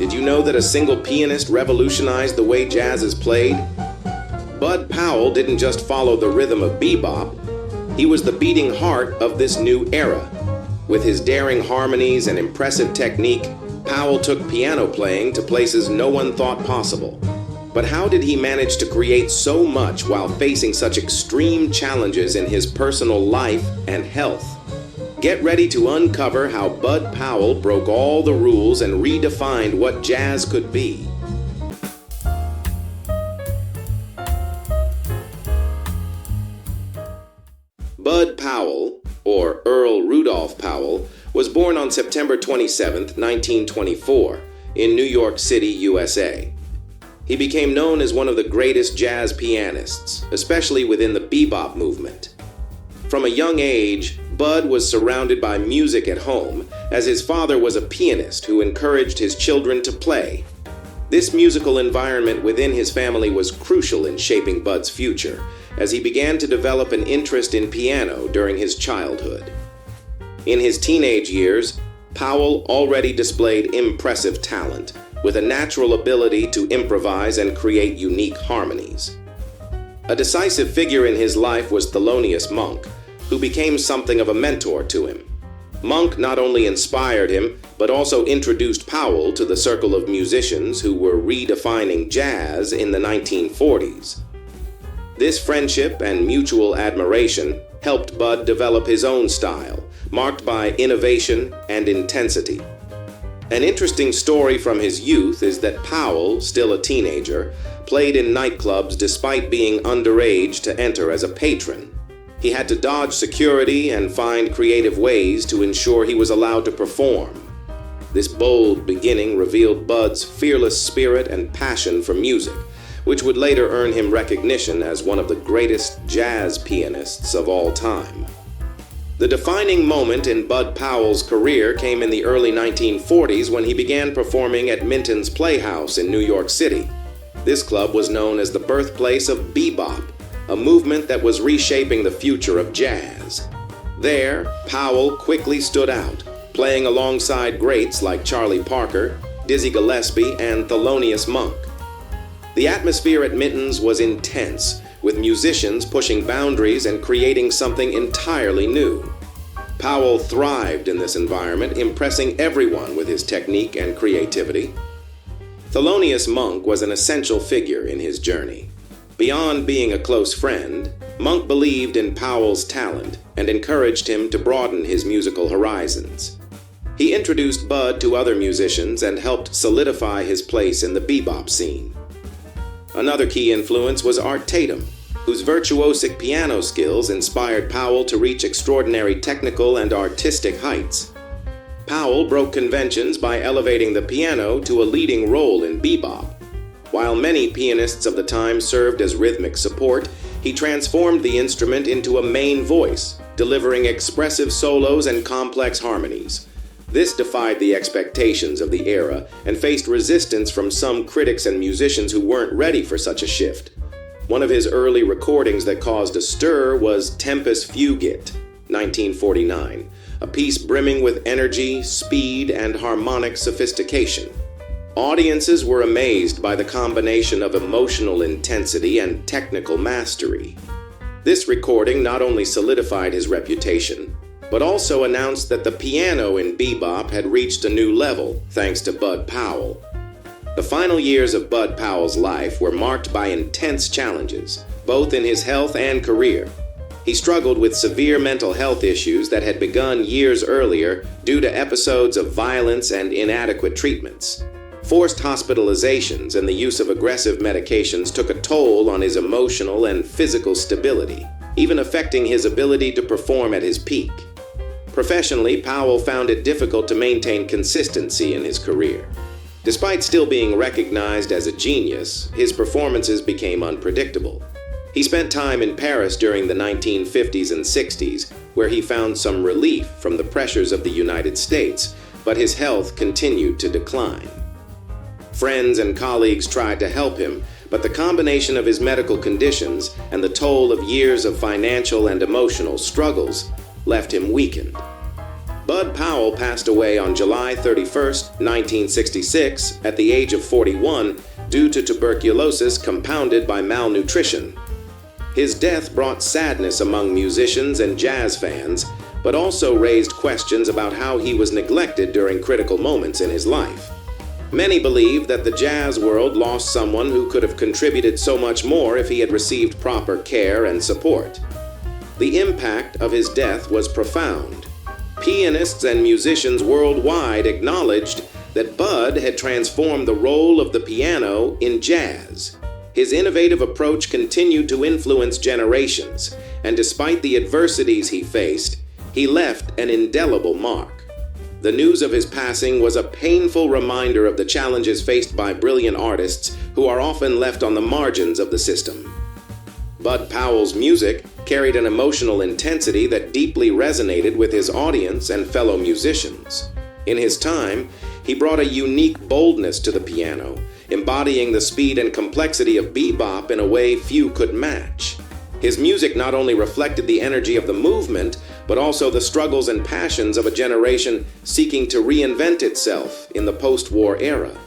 Did you know that a single pianist revolutionized the way jazz is played? Bud Powell didn't just follow the rhythm of bebop, he was the beating heart of this new era. With his daring harmonies and impressive technique, Powell took piano playing to places no one thought possible. But how did he manage to create so much while facing such extreme challenges in his personal life and health? Get ready to uncover how Bud Powell broke all the rules and redefined what jazz could be. Bud Powell, or Earl Rudolph Powell, was born on September 27, 1924, in New York City, USA. He became known as one of the greatest jazz pianists, especially within the bebop movement. From a young age, Bud was surrounded by music at home, as his father was a pianist who encouraged his children to play. This musical environment within his family was crucial in shaping Bud's future, as he began to develop an interest in piano during his childhood. In his teenage years, Powell already displayed impressive talent, with a natural ability to improvise and create unique harmonies. A decisive figure in his life was Thelonious Monk, who became something of a mentor to him. Monk not only inspired him, but also introduced Powell to the circle of musicians who were redefining jazz in the 1940s. This friendship and mutual admiration helped Bud develop his own style, marked by innovation and intensity. An interesting story from his youth is that Powell, still a teenager, played in nightclubs despite being underage to enter as a patron. He had to dodge security and find creative ways to ensure he was allowed to perform. This bold beginning revealed Bud's fearless spirit and passion for music, which would later earn him recognition as one of the greatest jazz pianists of all time. The defining moment in Bud Powell's career came in the early 1940s when he began performing at Minton's Playhouse in New York City. This club was known as the birthplace of bebop, a movement that was reshaping the future of jazz. There, Powell quickly stood out, playing alongside greats like Charlie Parker, Dizzy Gillespie, and Thelonious Monk. The atmosphere at Minton's was intense, with musicians pushing boundaries and creating something entirely new. Powell thrived in this environment, impressing everyone with his technique and creativity. Thelonious Monk was an essential figure in his journey. Beyond being a close friend, Monk believed in Powell's talent and encouraged him to broaden his musical horizons. He introduced Bud to other musicians and helped solidify his place in the bebop scene. Another key influence was Art Tatum, whose virtuosic piano skills inspired Powell to reach extraordinary technical and artistic heights. Powell broke conventions by elevating the piano to a leading role in bebop. While many pianists of the time served as rhythmic support, he transformed the instrument into a main voice, delivering expressive solos and complex harmonies. This defied the expectations of the era and faced resistance from some critics and musicians who weren't ready for such a shift. One of his early recordings that caused a stir was Tempus Fugit, 1949, a piece brimming with energy, speed, and harmonic sophistication. Audiences were amazed by the combination of emotional intensity and technical mastery. This recording not only solidified his reputation, but also announced that the piano in bebop had reached a new level thanks to Bud Powell. The final years of Bud Powell's life were marked by intense challenges, both in his health and career. He struggled with severe mental health issues that had begun years earlier due to episodes of violence and inadequate treatments. Forced hospitalizations and the use of aggressive medications took a toll on his emotional and physical stability, even affecting his ability to perform at his peak. Professionally, Powell found it difficult to maintain consistency in his career. Despite still being recognized as a genius, his performances became unpredictable. He spent time in Paris during the 1950s and 60s, where he found some relief from the pressures of the United States, but his health continued to decline. Friends and colleagues tried to help him, but the combination of his medical conditions and the toll of years of financial and emotional struggles left him weakened. Bud Powell passed away on July 31st, 1966, at the age of 41 due to tuberculosis compounded by malnutrition. His death brought sadness among musicians and jazz fans, but also raised questions about how he was neglected during critical moments in his life. Many believe that the jazz world lost someone who could have contributed so much more if he had received proper care and support. The impact of his death was profound. Pianists and musicians worldwide acknowledged that Bud had transformed the role of the piano in jazz. His innovative approach continued to influence generations, and despite the adversities he faced, he left an indelible mark. The news of his passing was a painful reminder of the challenges faced by brilliant artists who are often left on the margins of the system. Bud Powell's music carried an emotional intensity that deeply resonated with his audience and fellow musicians. In his time, he brought a unique boldness to the piano, embodying the speed and complexity of bebop in a way few could match. His music not only reflected the energy of the movement, but also the struggles and passions of a generation seeking to reinvent itself in the post-war era.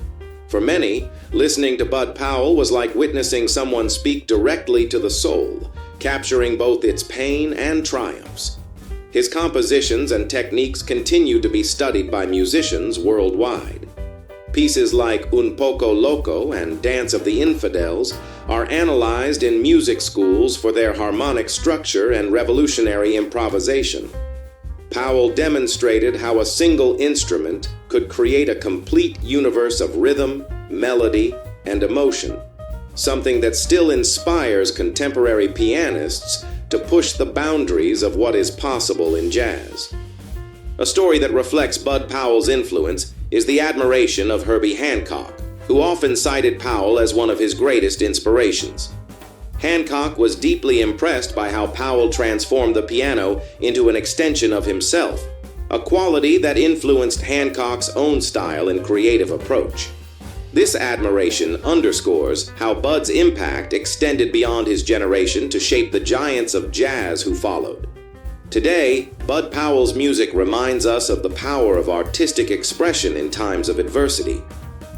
For many, listening to Bud Powell was like witnessing someone speak directly to the soul, capturing both its pain and triumphs. His compositions and techniques continue to be studied by musicians worldwide. Pieces like Un Poco Loco and Dance of the Infidels are analyzed in music schools for their harmonic structure and revolutionary improvisation. Powell demonstrated how a single instrument could create a complete universe of rhythm, melody, and emotion, something that still inspires contemporary pianists to push the boundaries of what is possible in jazz. A story that reflects Bud Powell's influence is the admiration of Herbie Hancock, who often cited Powell as one of his greatest inspirations. Hancock was deeply impressed by how Powell transformed the piano into an extension of himself, a quality that influenced Hancock's own style and creative approach. This admiration underscores how Bud's impact extended beyond his generation to shape the giants of jazz who followed. Today, Bud Powell's music reminds us of the power of artistic expression in times of adversity.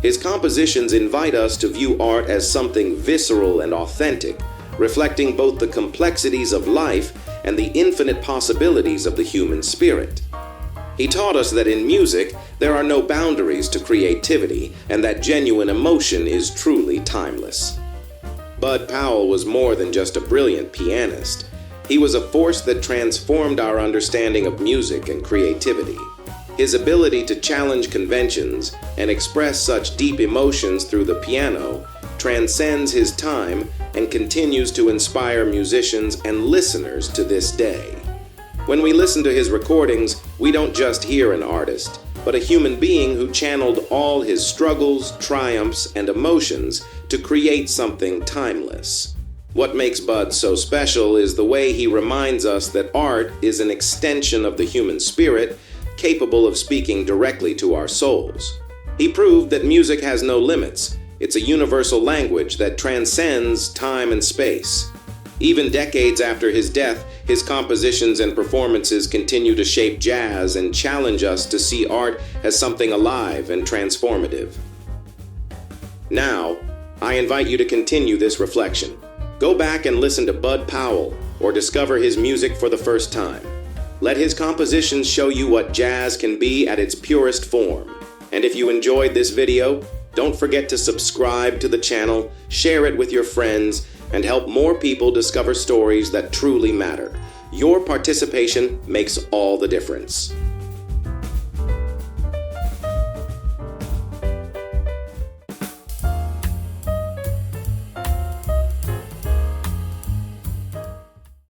His compositions invite us to view art as something visceral and authentic, reflecting both the complexities of life and the infinite possibilities of the human spirit. He taught us that in music, there are no boundaries to creativity, and that genuine emotion is truly timeless. Bud Powell was more than just a brilliant pianist. He was a force that transformed our understanding of music and creativity. His ability to challenge conventions and express such deep emotions through the piano transcends his time and continues to inspire musicians and listeners to this day. When we listen to his recordings, we don't just hear an artist, but a human being who channeled all his struggles, triumphs, and emotions to create something timeless. What makes Bud so special is the way he reminds us that art is an extension of the human spirit, capable of speaking directly to our souls. He proved that music has no limits. It's a universal language that transcends time and space. Even decades after his death, his compositions and performances continue to shape jazz and challenge us to see art as something alive and transformative. Now, I invite you to continue this reflection. Go back and listen to Bud Powell or discover his music for the first time. Let his compositions show you what jazz can be at its purest form. And if you enjoyed this video, don't forget to subscribe to the channel, share it with your friends, and help more people discover stories that truly matter. Your participation makes all the difference.